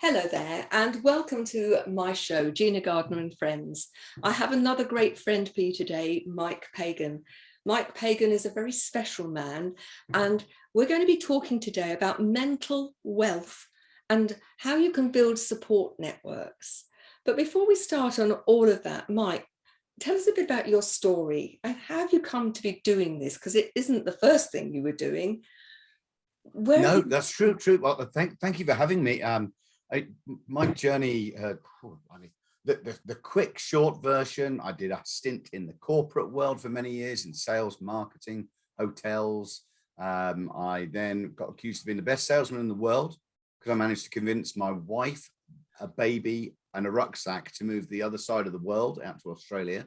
Hello there, and welcome to my show, Gina Gardiner and Friends. I have another great friend for you today, Mike Pagan. Mike Pagan is a very special man, and we're going to be talking today about mental wealth and how you can build support networks. But before we start on all of that, Mike, tell us a bit about your story and how have you come to be doing this? Because it isn't the first thing you were doing. No, that's true. Well, thank you for having me. My journey, the quick short version, I did a stint in the corporate world for many years in sales, marketing, hotels. I then got accused of being the best salesman in the world because I managed to convince my wife, a baby and a rucksack to move the other side of the world out to Australia,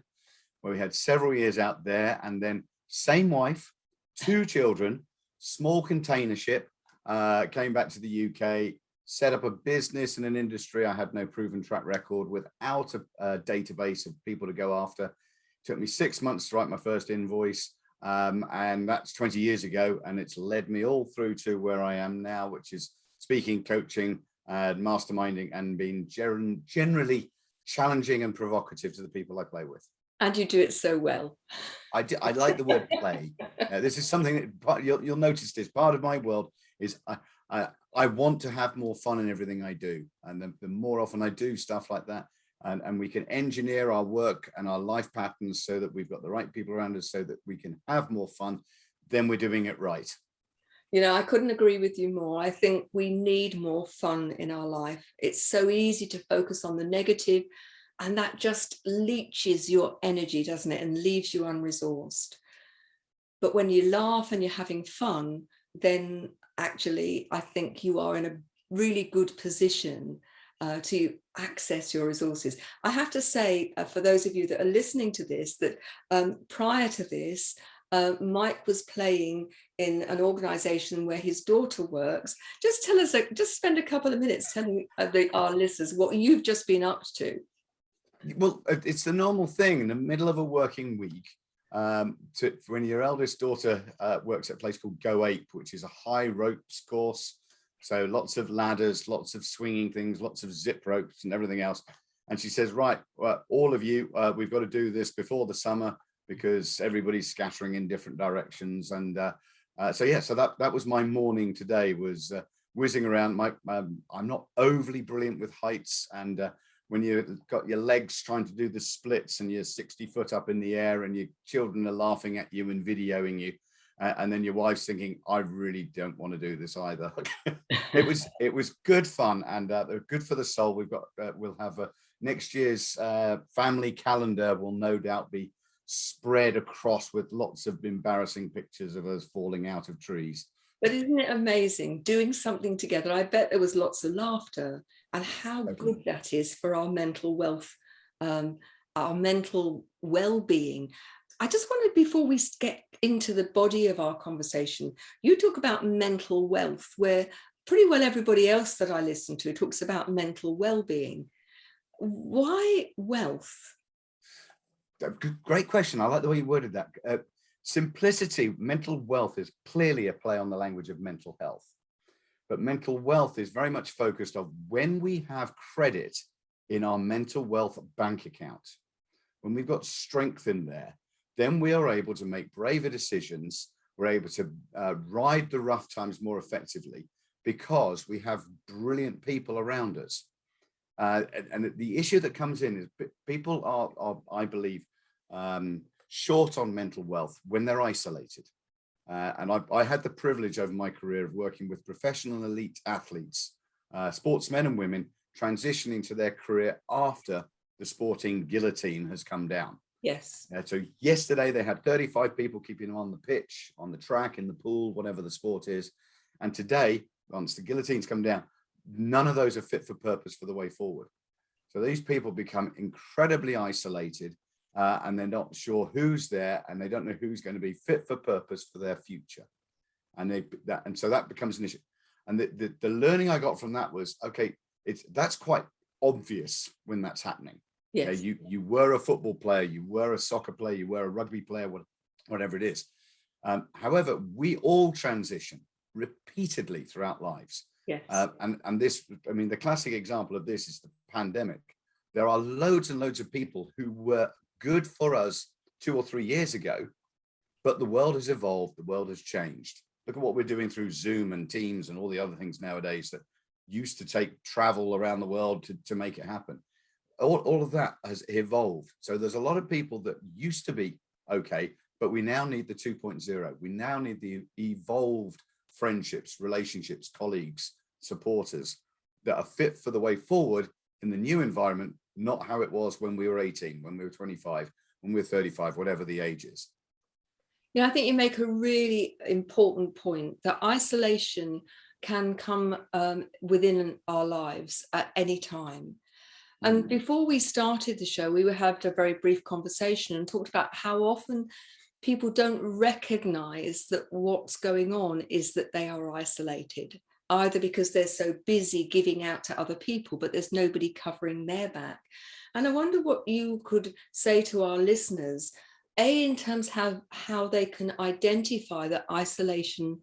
where we had several years out there. And then same wife, 2 children, small container ship, came back to the UK, set up a business in an industry I had no proven track record without a database of people to go after. It took me 6 months to write my first invoice. And that's 20 years ago. And it's led me all through to where I am now, which is speaking, coaching, masterminding, and being generally challenging and provocative to the people I play with. And you do it so well. I like the word play. This is something that you'll notice this part of my world is I want to have more fun in everything I do. And the more often I do stuff like that, and we can engineer our work and our life patterns so that we've got the right people around us so that we can have more fun, then we're doing it right. You know, I couldn't agree with you more. I think we need more fun in our life. It's so easy to focus on the negative, and that just leeches your energy, doesn't it? And leaves you unresourced. But when you laugh and you're having fun, then actually, I think you are in a really good position to access your resources. I have to say, for those of you that are listening to this, that prior to this, Mike was playing in an organization where his daughter works. Just tell us, just spend a couple of minutes telling our listeners what you've just been up to. Well, it's the normal thing in the middle of a working week. When your eldest daughter works at a place called Go Ape, which is a high ropes course. So lots of ladders, lots of swinging things, lots of zip ropes and everything else. And she says, right, all of you, we've got to do this before the summer because everybody's scattering in different directions. And so that was my morning today, was whizzing around. I'm not overly brilliant with heights, and when you've got your legs trying to do the splits and you're 60 foot up in the air and your children are laughing at you and videoing you, and then your wife's thinking, I really don't want to do this either. It was good fun, and good for the soul. We'll have next year's family calendar will no doubt be spread across with lots of embarrassing pictures of us falling out of trees. But isn't it amazing doing something together? I bet there was lots of laughter, and how good that is for our mental wealth, our mental well-being. I just wanted, before we get into the body of our conversation, you talk about mental wealth, where pretty well everybody else that I listen to talks about mental well-being. Why wealth? Great question. I like the way you worded that. Simplicity, mental wealth is clearly a play on the language of mental health. But mental wealth is very much focused on when we have credit in our mental wealth bank account. When we've got strength in there, then we are able to make braver decisions. We're able to ride the rough times more effectively because we have brilliant people around us. And the issue that comes in is people are I believe, short on mental wealth when they're isolated. And I had the privilege over my career of working with professional elite athletes, sportsmen and women, transitioning to their career after the sporting guillotine has come down. Yes. So yesterday they had 35 people keeping them on the pitch, on the track, in the pool, whatever the sport is. And today, once the guillotines come down, none of those are fit for purpose for the way forward. So these people become incredibly isolated. And they're not sure who's there, and they don't know who's going to be fit for purpose for their future, and so that becomes an issue. And the learning I got from that was, okay, that's quite obvious when that's happening. Yes. You were a football player, you were a soccer player, you were a rugby player, whatever it is. However, we all transition repeatedly throughout lives, Yes. And this, I mean, the classic example of this is the pandemic. There are loads and loads of people who were good for us 2 or 3 years ago, but the world has evolved, the world has changed. Look at what we're doing through Zoom and Teams and all the other things nowadays that used to take travel around the world to make it happen. All of that has evolved. So there's a lot of people that used to be okay, but we now need the 2.0. We now need the evolved friendships, relationships, colleagues, supporters that are fit for the way forward in the new environment, not how it was when we were 18, when we were 25, when we were 35, whatever the age is. Yeah, I think you make a really important point that isolation can come within our lives at any time. And before we started the show, we had a very brief conversation and talked about how often people don't recognize that what's going on is that they are isolated, either because they're so busy giving out to other people, but there's nobody covering their back. And I wonder what you could say to our listeners, in terms of how they can identify that isolation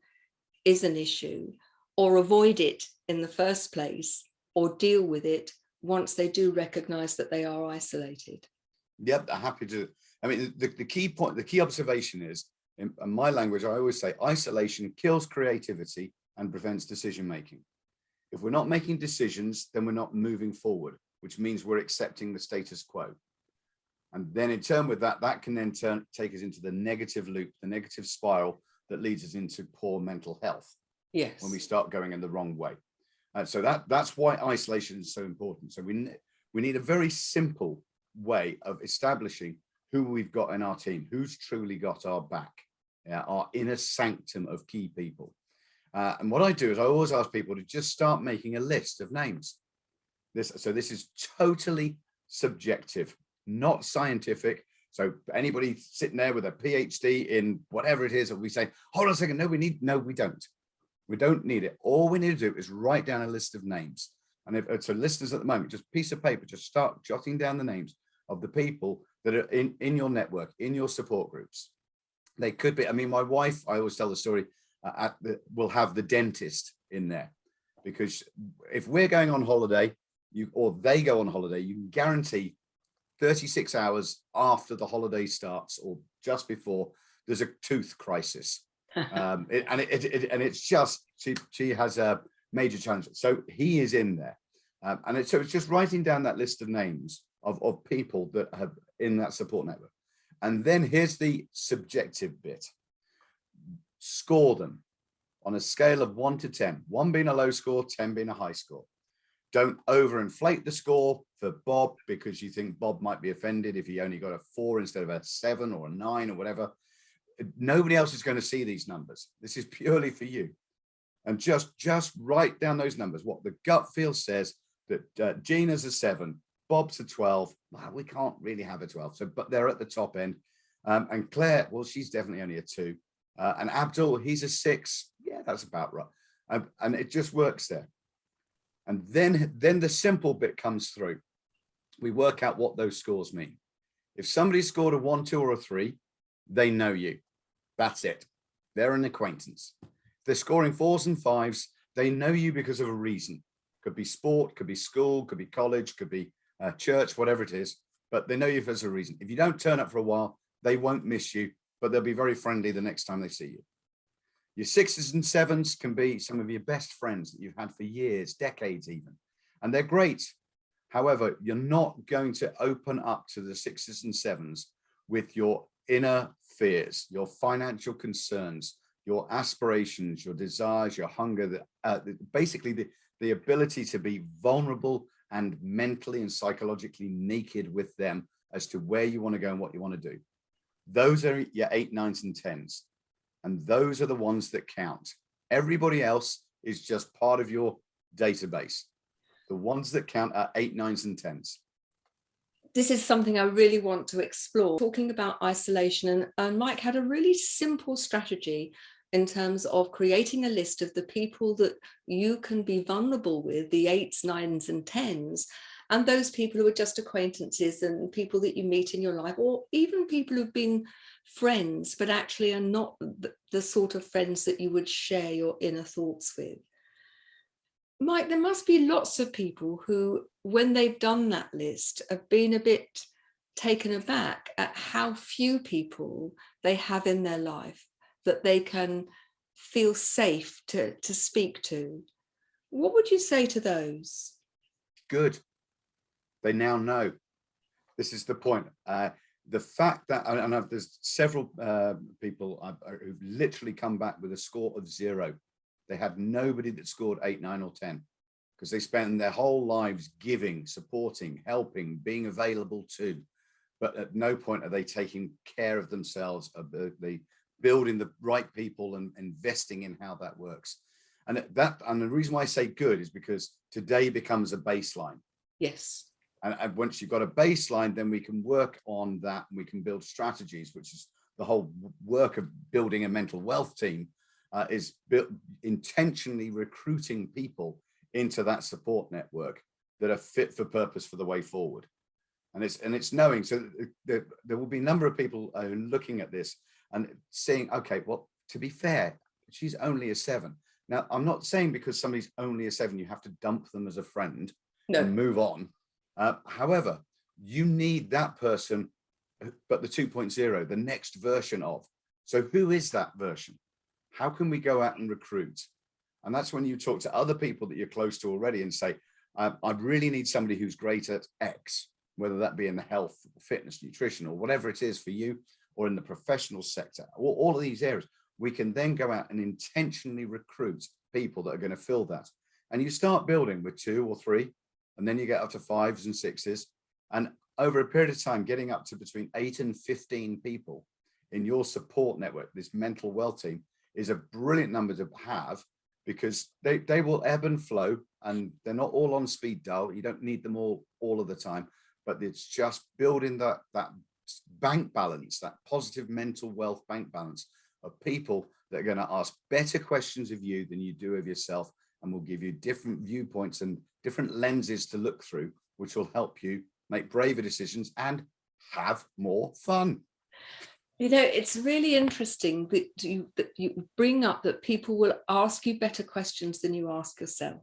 is an issue, or avoid it in the first place, or deal with it once they do recognize that they are isolated. Yep, I'm happy to. I mean, the key point, the key observation is, in my language, I always say isolation kills creativity and prevents decision making. If we're not making decisions, then we're not moving forward, which means we're accepting the status quo. And then in turn with that, that can then take us into the negative loop, the negative spiral that leads us into poor mental health. Yes. When we start going in the wrong way. So that's why isolation is so important. So we need a very simple way of establishing who we've got in our team, who's truly got our back, our inner sanctum of key people. And what I do is I always ask people to just start making a list of names. This is totally subjective, not scientific. So anybody sitting there with a PhD in whatever it is, and we say, hold on a second, no, we don't. We don't need it. All we need to do is write down a list of names. And so listeners at the moment, just a piece of paper, just start jotting down the names of the people that are in your network, in your support groups. They could be, I mean, my wife, I always tell the story, will have the dentist in there, because if we're going on holiday, or they go on holiday, you can guarantee 36 hours after the holiday starts or just before, there's a tooth crisis. And it's just, she has a major challenge. So he is in there. And so it's just writing down that list of names of people that have in that support network. And then here's the subjective bit. Score them on a scale of 1 to 10, 1 being a low score, 10 being a high score. Don't overinflate the score for Bob because you think Bob might be offended if he only got a 4 instead of a 7 or a 9 or whatever. Nobody else is going to see these numbers. This is purely for you. And just write down those numbers. What the gut feel says that Gina's a 7, Bob's a 12. Well, we can't really have a 12. So, but they're at the top end. And Claire, well, she's definitely only a 2. And Abdul, he's a 6. Yeah, that's about right. And it just works there. And then the simple bit comes through. We work out what those scores mean. If somebody scored a 1, 2, or a 3, they know you. That's it. They're an acquaintance. If they're scoring 4s and 5s, they know you because of a reason. Could be sport, could be school, could be college, could be church, whatever it is. But they know you for a reason. If you don't turn up for a while, they won't miss you, but they'll be very friendly the next time they see you. Your 6s and 7s can be some of your best friends that you've had for years, decades even. And they're great. However, you're not going to open up to the 6s and 7s with your inner fears, your financial concerns, your aspirations, your desires, your hunger, basically the ability to be vulnerable and mentally and psychologically naked with them as to where you want to go and what you want to do. Those are your 8, 9s, and 10s. And those are the ones that count. Everybody else is just part of your database. The ones that count are 8, 9s, and 10s. This is something I really want to explore, talking about isolation. And Mike had a really simple strategy in terms of creating a list of the people that you can be vulnerable with, the 8s, 9s, and 10s, and those people who are just acquaintances and people that you meet in your life, or even people who've been friends, but actually are not the sort of friends that you would share your inner thoughts with. Mike, there must be lots of people who, when they've done that list, have been a bit taken aback at how few people they have in their life that they can feel safe to speak to. What would you say to those? Good. They now know. This is the point. The fact that, and there's several people who've literally come back with a score of 0. They had nobody that scored 8, 9, or 10, because they spent their whole lives giving, supporting, helping, being available to. But at no point are they taking care of themselves, they building the right people and investing in how that works. And the reason why I say good is because today becomes a baseline. Yes. And once you've got a baseline, then we can work on that, and we can build strategies, which is the whole work of building a mental wealth team, is intentionally recruiting people into that support network that are fit for purpose for the way forward. And it's knowing, so there will be a number of people looking at this and saying, okay, well, to be fair, she's only a 7. Now, I'm not saying because somebody's only a 7, you have to dump them as a friend and move on. However, you need that person, but the 2.0, the next version of. So who is that version? How can we go out and recruit? And that's when you talk to other people that you're close to already and say, I really need somebody who's great at X, whether that be in the health, fitness, nutrition, or whatever it is for you, or in the professional sector, all of these areas. We can then go out and intentionally recruit people that are going to fill that. And you start building with 2 or 3, and then you get up to 5s and 6s. And over a period of time, getting up to between 8 and 15 people in your support network, this mental wealth team, is a brilliant number to have, because they will ebb and flow, and they're not all on speed dial. You don't need them all of the time, but it's just building that bank balance, that positive mental wealth bank balance of people that are going to ask better questions of you than you do of yourself, and will give you different viewpoints and different lenses to look through, which will help you make braver decisions and have more fun. You know, it's really interesting that you bring up that people will ask you better questions than you ask yourself.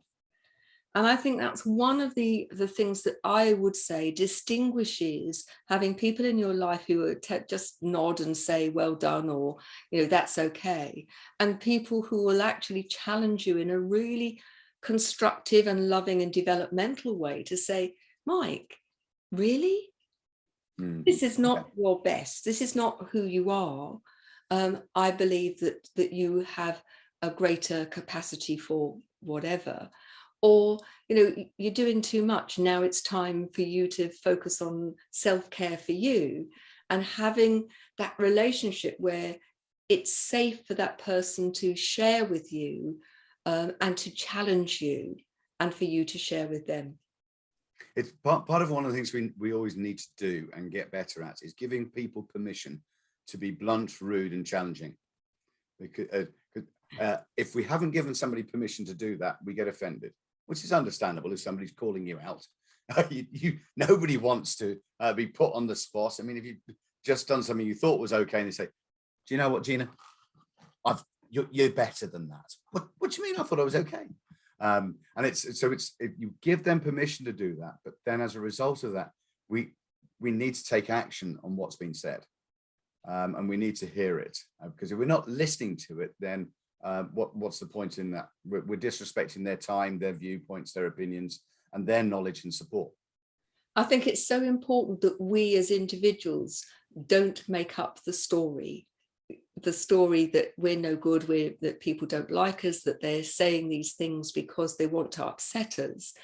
And I think that's one of the things that I would say distinguishes having people in your life who are just nod and say, well done, or, you know, that's okay. And people who will actually challenge you in a really constructive and loving and developmental way to say, Mike, really? This is not your best. This is not who you are. I believe that you have a greater capacity for whatever. Or, you know, you're doing too much. Now it's time for you to focus on self-care for you, and having that relationship where it's safe for that person to share with you, and to challenge you, and for you to share with them. It's part of one of the things we always need to do and get better at is giving people permission to be blunt, rude, and challenging. Because if we haven't given somebody permission to do that, we get offended, which is understandable if somebody's calling you out. Nobody wants to be put on the spot. I mean, if you've just done something you thought was okay, and they say, "Do you know what, Gina? You're better than that." What do you mean? I thought I was okay. And you give them permission to do that, but then as a result of that, we need to take action on what's been said, and we need to hear it, because if we're not listening to it, then what's the point in that? We're disrespecting their time, their viewpoints, their opinions, and their knowledge and support. I think it's so important that we as individuals don't make up the story that we're no good, that people don't like us, that they're saying these things because they want to upset us.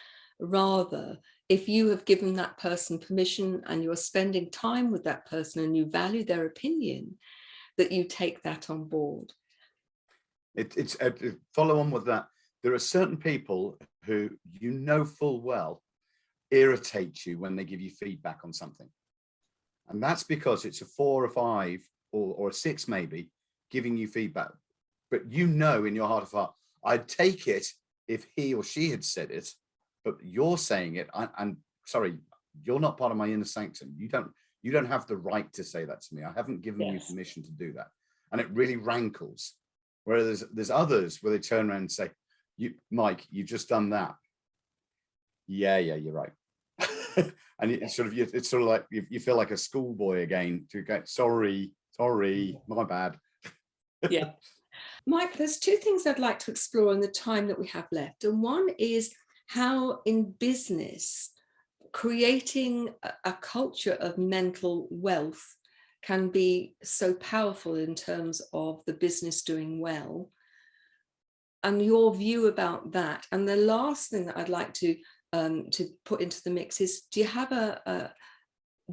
Rather, if you have given that person permission and you're spending time with that person and you value their opinion, that you take that on board. It's follow on with that. There are certain people who, you know full well, irritate you when they give you feedback on something. And that's because it's a 4 or 5 or a 6 maybe giving you feedback. But you know in your heart of heart, I'd take it if he or she had said it, but you're saying it. I'm sorry, you're not part of my inner sanctum. You don't have the right to say that to me. I haven't given you permission to do that. And it really rankles. Whereas there's others where they turn around and say, Mike, you've just done that. Yeah, you're right. And it's sort of like you feel like a schoolboy again to go, sorry, my bad. Yeah. Mike, there's two things I'd like to explore in the time that we have left. And one is how in business, creating a culture of mental wealth can be so powerful in terms of the business doing well, and your view about that. And the last thing that I'd like to put into the mix is, do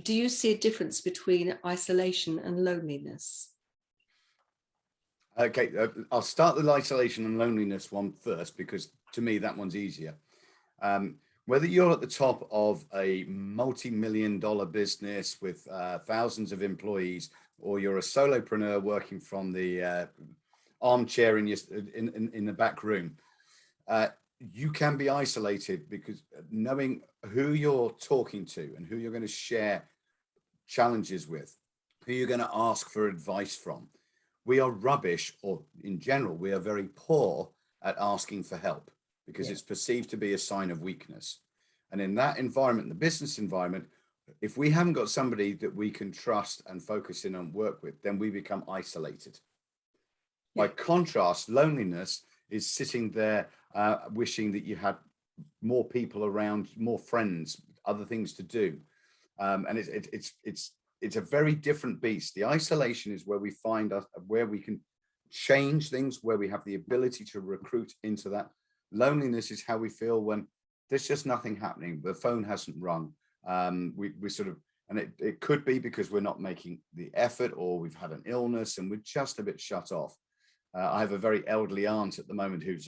you see a difference between isolation and loneliness? Okay, I'll start the isolation and loneliness one first, because to me that one's easier. Whether you're at the top of a multi-million-dollar business with thousands of employees, or you're a solopreneur working from the armchair in the back room, you can be isolated, because knowing who you're talking to and who you're going to share challenges with, who you're going to ask for advice from. We are rubbish, or in general, we are very poor at asking for help, because it's perceived to be a sign of weakness. And in that environment, the business environment, if we haven't got somebody that we can trust and focus in and work with, then we become isolated. By contrast, loneliness is sitting there wishing that you had more people around, more friends, other things to do. And it's a very different beast. The isolation is where we find us, where we can change things, where we have the ability to recruit into that. Loneliness is how we feel when there's just nothing happening. The phone hasn't rung. We sort of, and it could be because we're not making the effort, or we've had an illness and we're just a bit shut off. I have a very elderly aunt at the moment who's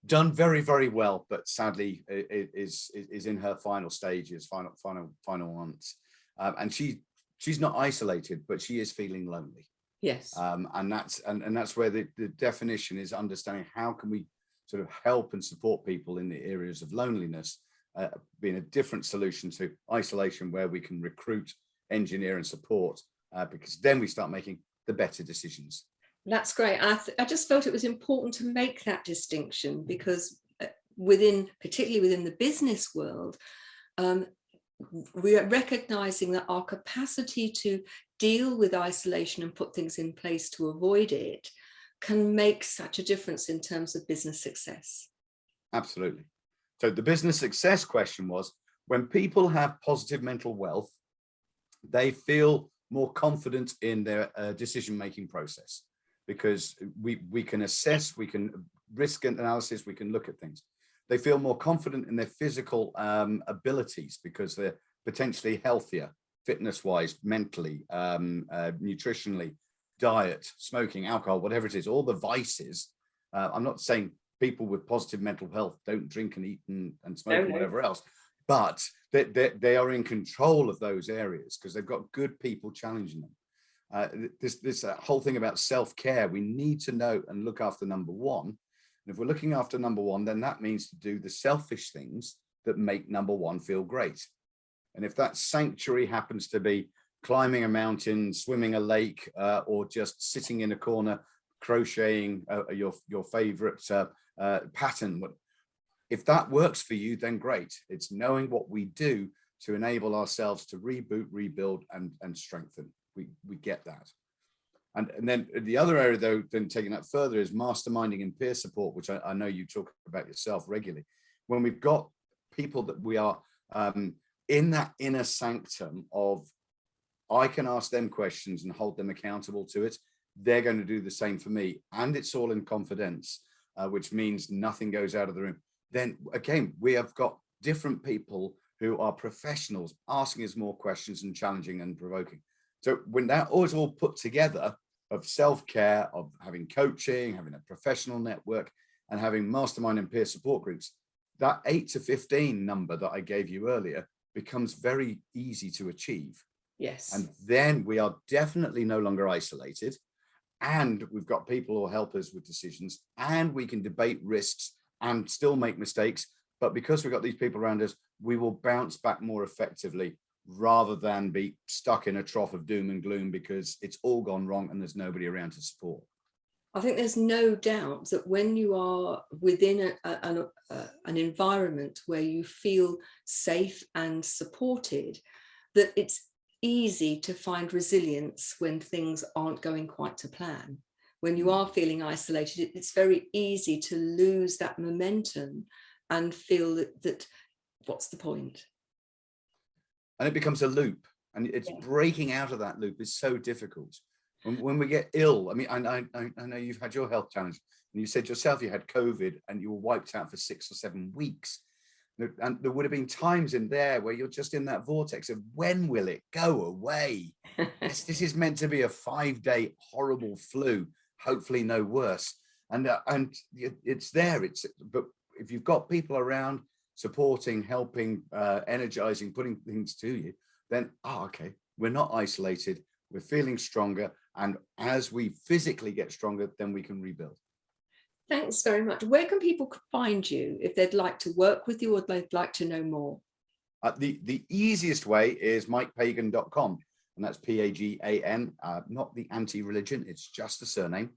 done very, very well, but sadly is in her final stages, final months. And she's not isolated, but she is feeling lonely. Yes. And that's where the definition is understanding how can we sort of help and support people in the areas of loneliness, being a different solution to isolation, where we can recruit, engineer and support, because then we start making the better decisions. That's great. I just felt it was important to make that distinction, because particularly within the business world, we are recognizing that our capacity to deal with isolation and put things in place to avoid it can make such a difference in terms of business success. Absolutely. So the business success question was, when people have positive mental wealth, they feel more confident in their decision-making process, because we can assess, we can risk analysis, we can look at things. They feel more confident in their physical abilities, because they're potentially healthier, fitness-wise, mentally, nutritionally, diet, smoking, alcohol, whatever it is, all the vices. I'm not saying people with positive mental health don't drink and eat and smoke and whatever else, but they are in control of those areas because they've got good people challenging them. This whole thing about self-care, we need to know and look after number one. And if we're looking after number one, then that means to do the selfish things that make number one feel great. And if that sanctuary happens to be climbing a mountain, swimming a lake, or just sitting in a corner, crocheting your favorite pattern, if that works for you, then great. It's knowing what we do to enable ourselves to reboot, rebuild, and strengthen. We get that. And then the other area, though, then taking that further, is masterminding and peer support, which I know you talk about yourself regularly. When we've got people that we are in that inner sanctum of, I can ask them questions and hold them accountable to it, they're going to do the same for me. And it's all in confidence, which means nothing goes out of the room. Then again, we have got different people who are professionals asking us more questions and challenging and provoking. So when that is all put together, of self-care, of having coaching, having a professional network, and having mastermind and peer support groups, that 8 to 15 number that I gave you earlier becomes very easy to achieve. Yes. And then we are definitely no longer isolated, and we've got people who help us with decisions, and we can debate risks and still make mistakes. But because we've got these people around us, we will bounce back more effectively, rather than be stuck in a trough of doom and gloom because it's all gone wrong and there's nobody around to support. I think there's no doubt that when you are within an environment where you feel safe and supported, that it's easy to find resilience when things aren't going quite to plan. When you are feeling isolated, it's very easy to lose that momentum and feel that what's the point? And it becomes a loop, and it's breaking out of that loop is so difficult. When we get ill, I mean, I know you've had your health challenge, and you said yourself you had COVID and you were wiped out for 6 or 7 weeks. And there would have been times in there where you're just in that vortex of when will it go away? This is meant to be a 5-day horrible flu, hopefully no worse. And it's there. But if you've got people around supporting, helping, energizing, putting things to you, then okay, we're not isolated. We're feeling stronger, and as we physically get stronger, then we can rebuild. Thanks very much. Where can people find you if they'd like to work with you or they'd like to know more? The easiest way is mikepagan.com, and that's Pagan, not the anti-religion, it's just a surname.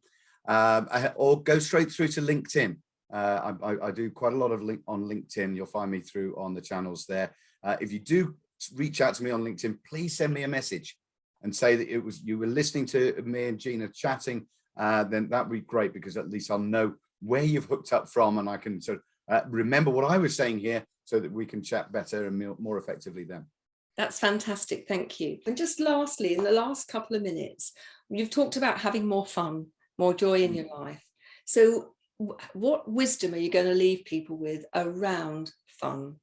Or go straight through to LinkedIn. I do quite a lot of on LinkedIn. You'll find me through on the channels there. If you do reach out to me on LinkedIn, please send me a message and say that you were listening to me and Gina chatting. Then that'd be great, because at least I'll know where you've hooked up from, and I can sort of remember what I was saying here, so that we can chat better and more effectively then. That's fantastic. Thank you. And just lastly, in the last couple of minutes, you've talked about having more fun, more joy in your life. So what wisdom are you going to leave people with around fun?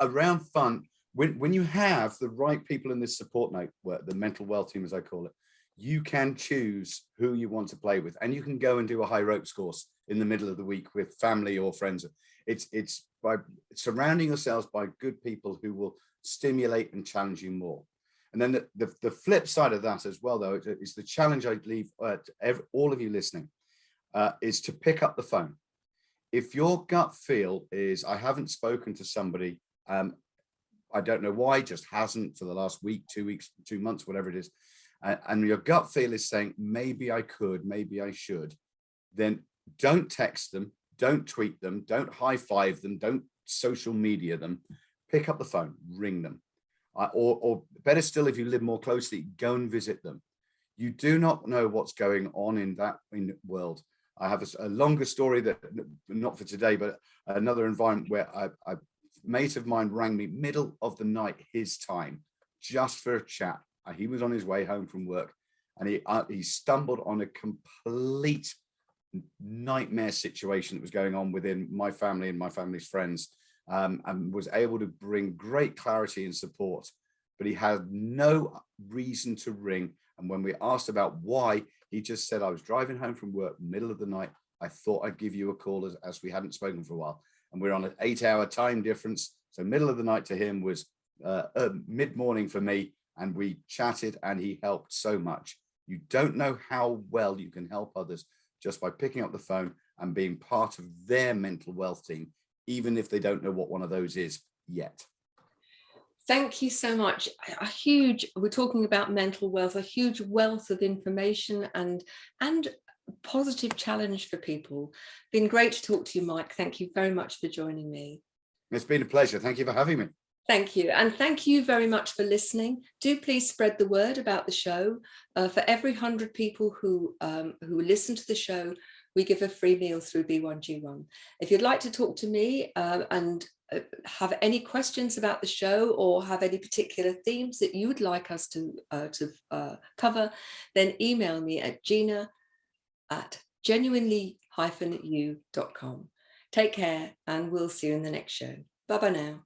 Around fun, when you have the right people in this support network, the mental wealth team, as I call it, you can choose who you want to play with, and you can go and do a high ropes course in the middle of the week with family or friends. It's by surrounding yourselves by good people who will stimulate and challenge you more. And then the flip side of that as well, though, is the challenge I leave to all of you listening, is to pick up the phone. If your gut feel is, I haven't spoken to somebody, I don't know why, just hasn't for the last week, 2 weeks, 2 months, whatever it is, and your gut feel is saying, maybe I could, maybe I should, then don't text them, don't tweet them, don't high five them, don't social media them. Pick up the phone, ring them. Or better still, if you live more closely, go and visit them. You do not know what's going on in the world. I have a longer story, that not for today, but another environment where a mate of mine rang me middle of the night, his time, just for a chat. He was on his way home from work, and he stumbled on a complete nightmare situation that was going on within my family and my family's friends, and was able to bring great clarity and support. But he had no reason to ring. And when we asked about why, he just said, I was driving home from work, middle of the night. I thought I'd give you a call as we hadn't spoken for a while. And we're on an 8-hour time difference. So middle of the night to him was mid-morning for me. And we chatted, and he helped so much. You don't know how well you can help others just by picking up the phone and being part of their mental wealth team, even if they don't know what one of those is yet. Thank you so much. We're talking about mental wealth, a huge wealth of information and positive challenge for people. Been great to talk to you, Mike. Thank you very much for joining me. It's been a pleasure. Thank you for having me. Thank you. And thank you very much for listening. Do please spread the word about the show. For every 100 people who listen to the show, we give a free meal through B1G1. If you'd like to talk to me and have any questions about the show, or have any particular themes that you would like us to cover, then email me at gina@genuinely-you.com. Take care, and we'll see you in the next show. Bye-bye now.